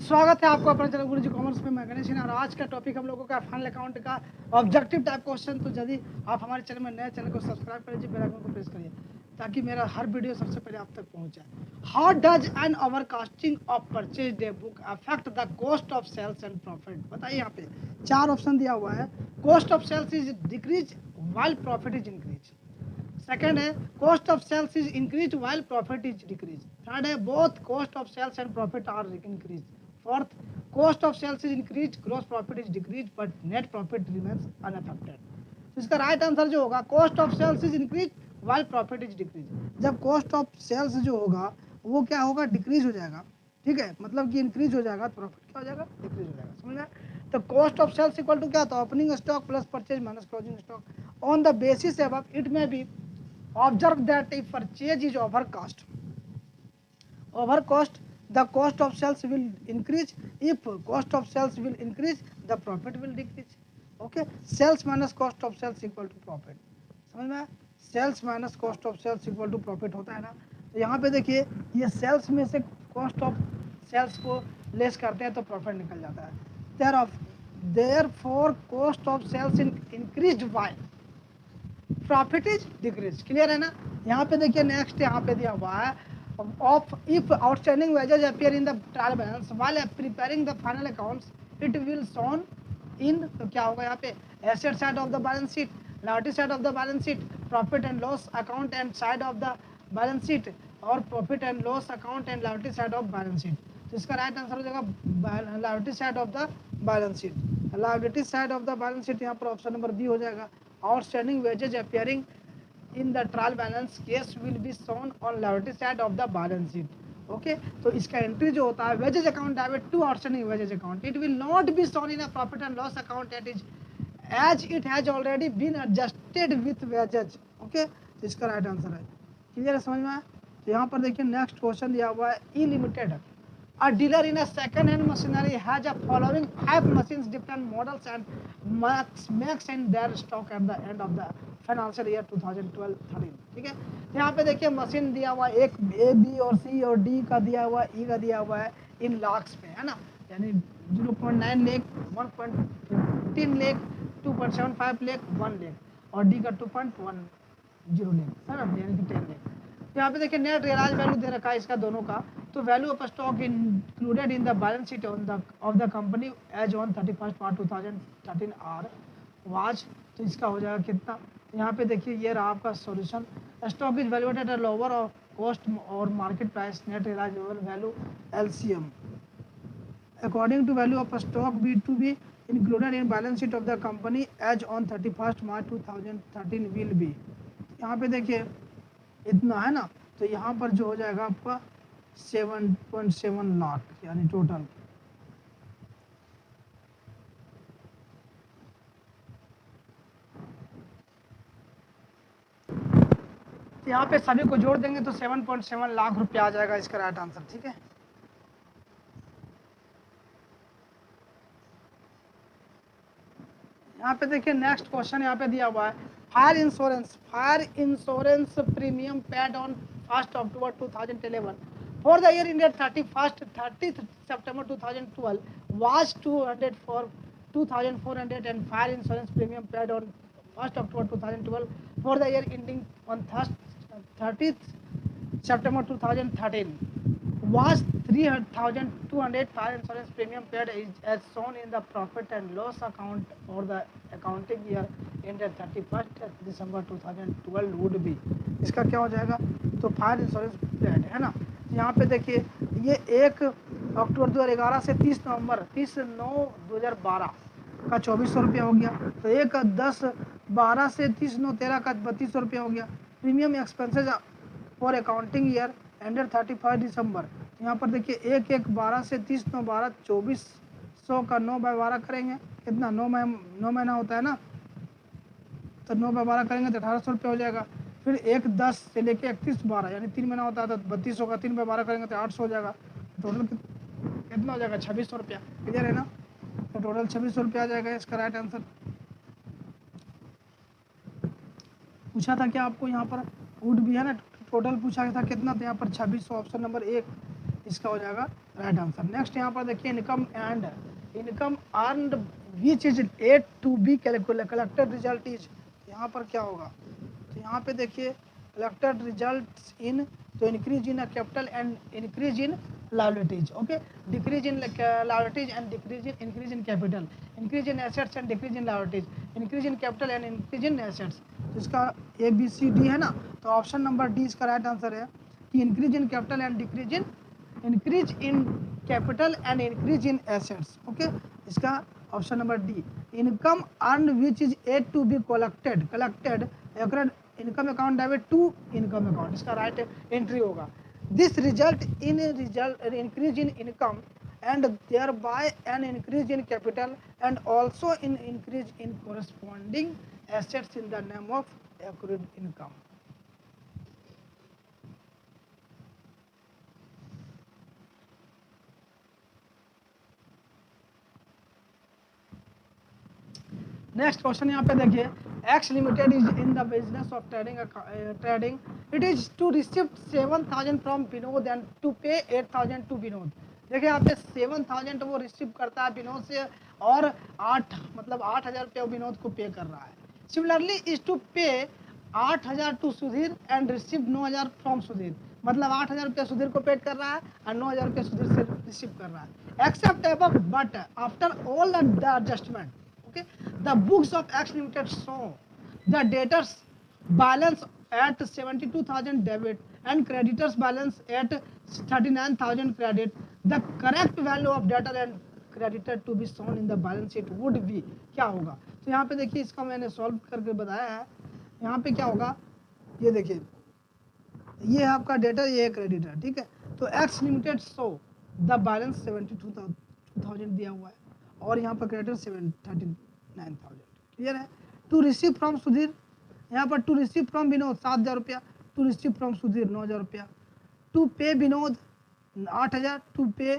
स्वागत है आपको अपने चैनल गुरुजी कॉमर्स में। मैं गणेश सिन्हा और आज का टॉपिक हम लोगों का फाइनल अकाउंट का ऑब्जेक्टिव टाइप क्वेश्चन। तो यदि आप हमारे चैनल में नए, चैनल को सब्सक्राइब कर लीजिए, बेल आइकन को प्रेस करिए ताकि मेरा हर वीडियो सबसे पहले आप तक पहुंच जाए। How does an overcasting of purchase day book affect the cost of sales and profit? बताइए, यहाँ पे 4 ऑप्शन दिया हुआ है। Cost of sales is decrease while profit is increase. Second है cost of sales is increase while profit is decrease. Third है both cost of sales and profit are increase. Fourth, cost of sales is increased, gross profit is decreased, but net profit remains unaffected. तो इसका right answer जो होगा cost of sales is increase while profit is decrease. जब cost of sales जो होगा वो क्या होगा, डिक्रीज हो जाएगा। ठीक है, मतलब कि इंक्रीज हो जाएगा, प्रॉफिट क्या हो जाएगा, डिक्रीज हो जाएगा। समझ में? तो cost of sales equal to क्या था, opening stock plus purchase minus closing stock. On the basis above it may be observe that if purchase is over cost, the cost of sales will increase. If cost of sales will increase, the profit will decrease. Okay, sales minus cost of sales equal to profit. समझ में? Sales minus cost of sales equal to profit होता है ना। तो यहाँ पे देखिए, ये सेल्स में से कॉस्ट ऑफ सेल्स को लेस करते हैं तो प्रॉफिट निकल जाता है। therefore cost of sales increased by profit is decrease. Clear है ना? यहाँ पे देखिए, नेक्स्ट यहाँ पे दिया हुआ है of if outstanding wages appear in the trial balance while preparing the final accounts it will shown in, तो क्या होगा यहाँ पे, asset side of the balance sheet, liability side of the balance sheet, profit and loss account and side of the balance sheet, और profit and loss account and liability side of balance sheet। तो इसका right answer हो जाएगा liability side of the balance sheet। liability side of the balance sheet यहाँ पर option number B हो जाएगा। outstanding wages appearing in the trial balance case will be shown on liability side of the balance sheet. Okay, तो इसका entry जो होता है wages account debit to outstanding wages account, it will not be shown in a profit and loss account at is as it has already been adjusted with wages. Okay, तो इसका right answer है। Clear है, समझ में आया? तो यहाँ पर देखिए, नेक्स्ट क्वेश्चन दिया हुआ है, ई limited A dealer in a second-hand machinery has a following 5 machines, different models, and makes in their stock at the end of the financial year 2012-13। ठीक है, तो यहाँ पे देखिए मशीन दिया हुआ है, एक ए, बी और सी और डी का दिया हुआ है, ई का दिया हुआ है इन लाख्स में, है ना, यानी 0.9 लाख, 1.15 लाख, 2.75 लाख, 1 लाख, और डी का 2.10 लाख, है ना, यानी कि 10 लाख। यहाँ पे देखिए नेट रियलाइज वैल्यू दे रखा है इसका दोनों का। तो value of stock included in the balance sheet of the company as on 31 March 2013 are was, तो इसका हो जाएगा कितना। यहाँ पे देखिए, ये रहा आपका solution. Stock is valuated at lower of cost और market price, net realisable value LCM according to value of stock be to be included in balance sheet of the company as on 31 March 2013 will be. यहाँ पे देखिए इतना है ना, तो यहाँ पर जो हो जाएगा आपका 7.7 लाख यानी टोटल। यहाँ पे सभी को जोड़ देंगे तो 7.7 लाख रुपया आ जाएगा इसका राइट आंसर। ठीक है, यहाँ पे देखिए नेक्स्ट क्वेश्चन यहाँ पे दिया हुआ है, fire insurance premium paid on 1 October 2011 for the year ended 30 September 2012 was 200 for 2400 and fire insurance premium paid on 1 October 2012 for the year ending on 30th September 2013 was 3,200. Fire insurance premium paid is as shown in the profit and loss account for the accounting year ended 31st December 2012 would be। इसका क्या हो जाएगा, तो fire insurance paid है ना। यहाँ पे देखिए, ये 1 अक्टूबर 2011 से 30/9/2012 का 2400 रुपया हो गया। तो 1/10/12 से 30/9/13 का 3200 रुपया हो गया। Premium expenses for accounting year ended 31 दिसंबर। यहाँ पर देखिए 1/1/12 से 30/9/12 2400 का 9/12 करेंगे, कितना, 9 महीना होता है ना, तो 9/12 करेंगे तो 1800 रुपया हो जाएगा। फिर 1/10 से लेके 31/12 यानी 3 महीना होता है तो 3200 का 3/12 करेंगे तो 800 हो जाएगा। टोटल कितना हो जाएगा, 2600 रुपया। क्लियर है ना? तो टोटल 2600 रुपया आ जाएगा इसका राइट आंसर। पूछा था क्या आपको यहाँ पर, वुड भी है ना, टोटल पूछा था कितना, तो यहाँ पर 2600 ऑप्शन नंबर 1 इसका हो जाएगा राइट आंसर। नेक्स्ट यहाँ पर देखिए income earned which is eight to be collected result is, यहाँ पर क्या होगा, तो यहाँ पे देखिए कलेक्टेड रिजल्ट इन, तो increase in capital and increase in liabilities, okay, decrease in liabilities and increase in capital, increase in assets and decrease in liabilities, increase in capital and increase in assets। तो इसका A B C D है ना, तो option number D इसका right answer है कि increase in capital and increase in capital and increase in assets, okay, इसका option number D. Income earn which is eight to be collected income account debit to income account, इसका right entry होगा। This result in an increase in income and thereby an increase in capital and also in increase in corresponding assets in the name of accrued income। Next question यहाँ पे देखिए, X limited is in the business of trading it is to receive 7,000 from Vinod and to pay 8,000 to Vinod. देखिए यहाँ पे 7,000 वो receive करता है विनोद से और 8,000 रुपये विनोद को पे कर रहा है। Similarly is to pay 8,000 to Sudhir and receive 9,000 from Sudhir, मतलब 8,000 रुपये सुधीर को पेड कर रहा है और 9,000 रुपये सुधीर से रिसीव कर रहा है। Except above but after all the adjustment, okay, the books of X Limited show the debtors balance at 72,000 debit and creditors balance at 39,000 credit, the correct value of debtor and creditor to be shown in the balance sheet would be, क्या होगा। तो यहाँ पे देखिए इसका मैंने solve करके बताया है। यहाँ पे क्या होगा, ये देखिए ये आपका डेटर, ये क्रेडिटर, ठीक है। तो x limited show the balance 72,000 दिया हुआ है और यहाँ पर क्रेडिटर 39,000, क्लियर है। टू रिसीव फ्रॉम सुधीर, यहाँ पर टू रिसीव फ्रॉम विनोद 7,000 रुपया, टू रिसीव फ्रॉम सुधीर 9,000 रुपया, टू पे विनोद 8,000, टू पे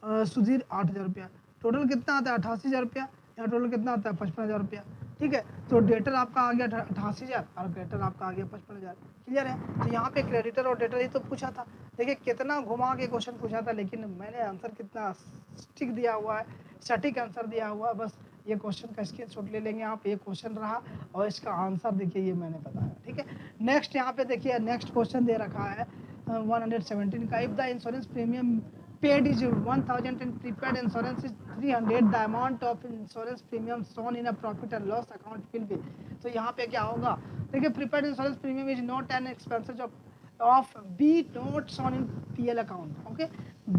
सुधीर 8,000 रुपया, टोटल कितना आता है 88,000 रुपया, यहाँ टोटल कितना आता है 55,000 रुपया, ठीक है। तो डेटर आपका आ गया 88,000 और क्रेडिटर आपका आ गया 55,000, क्लियर है। तो यहाँ पे क्रेडिटर और डेटर ही तो पूछा था, देखिए कितना घुमा के क्वेश्चन पूछा था, लेकिन मैंने आंसर कितना सटीक दिया हुआ है, सटीक आंसर दिया हुआ है। बस ये क्वेश्चन का स्क्रीनशॉट ले लेंगे आप, ये क्वेश्चन रहा और इसका आंसर देखिए ये मैंने बताया, ठीक है। नेक्स्ट यहाँ पे देखिए नेक्स्ट क्वेश्चन दे रखा है 117 का, if the insurance premium paid is 1,000 and prepaid insurance is 300, the amount of insurance premium shown in a profit and loss account will be। तो यहाँ पे क्या होगा, देखिए prepaid insurance premium is not an expenses of be not shown in PL account, okay,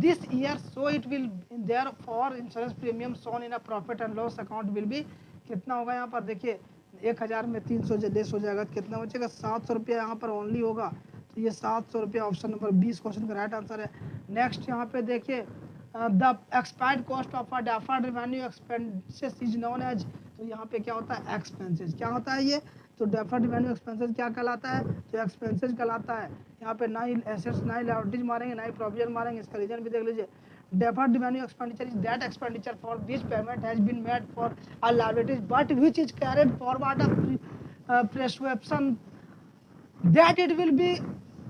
this year, so it will therefore insurance premium shown in a profit and loss account will be, कितना होगा यहाँ पर देखिए 1,000 में 300 less हो जाएगा, कितना बचेगा 700 रुपया यहाँ पर ओनली होगा। तो ये 700 रुपया ऑप्शन नंबर 20 क्वेश्चन का राइट आंसर है। नेक्स्ट यहाँ पे देखिए the expired cost of a deferred revenue expenses is known as, तो यहाँ पे क्या होता है एक्सपेंसेस, क्या होता है ये, तो डेफर्ड रेवेन्यू एक्सपेंसेस क्या कहलाता है, तो एक्सपेंसेस कहलाता है। यहाँ पे ना ही एसेट्स ना ही लायबिलिटीज मारेंगे ना ही प्रोविजन मारेंगे, इसका रीजन भी देख लीजिए। deferred revenue expenditure is that expenditure for which payment has been made for a liabilities but which is carried forward a prescription that it will be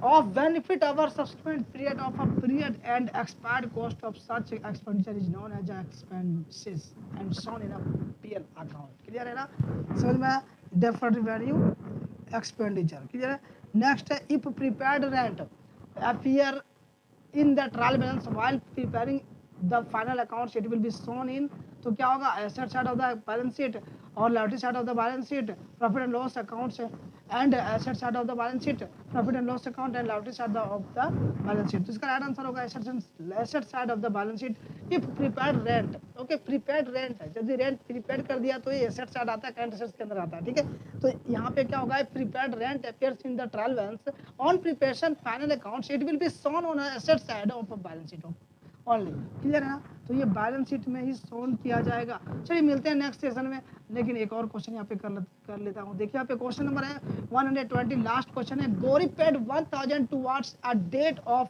of benefit over subsequent period of a period and expired cost of such expenditure is known as expenses and shown in a PL account। Clear है ना, समझ में, deferred revenue expenditure, clear है। Next है if prepared rent appear in the trial balance while preparing the final accounts it will be shown in, तो क्या होगा asset side of the balance sheet और liability side of the balance sheet, profit and loss accounts and asset side of the balance sheet, profit and loss account and liability side of the balance sheet। तो इसका right answer होगा asset side of the balance sheet if prepared rent, okay, prepared rent है, यदि rent prepaid कर दिया तो ये asset side आता है, current assets के अंदर आता है, ठीक है। तो यहाँ पे क्या होगा prepared rent appears in the trial balance on preparation final accounts it will be shown on asset side of a balance sheet only, clear है ना। तो ये बैलेंस शीट में ही शोन किया जाएगा। चलिए मिलते हैं नेक्स्ट सेशन में, लेकिन एक और क्वेश्चन यहाँ पे कर लेता हूँ। देखिए यहाँ पे क्वेश्चन नंबर है 120, लास्ट क्वेश्चन है। Gauri paid 1,000 towards a debt of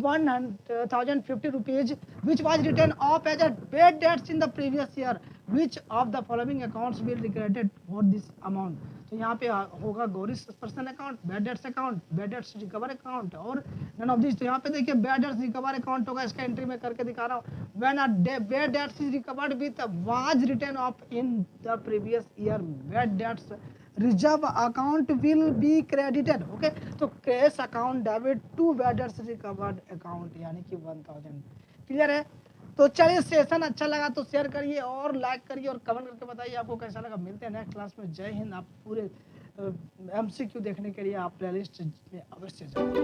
1,050 rupees which was written off as a bad debts in the previous year which of the following accounts will recredited for this amount. तो यहाँ पे होगा Gaurish person account, bad debts account, bad debts recover account और none of this. तो यहाँ पे देखिए bad debts recover account होगा, इसका एंट्री में करके दिखा रहा हूँ। When a bad debts is recovered which was written off in the previous year, bad debts reserve account will be credited. Okay, तो cash account debit to bad debts recovered account यानी कि 1000। Clear है? तो चलिए, session अच्छा लगा तो share करिए और लाइक करिए और कमेंट करके बताइए आपको कैसा लगा। मिलते हैं नेक्स्ट क्लास में। जय हिंद। आप पूरे MCQ देखने के लिए आप प्लेलिस्ट में अवश्य जाइए।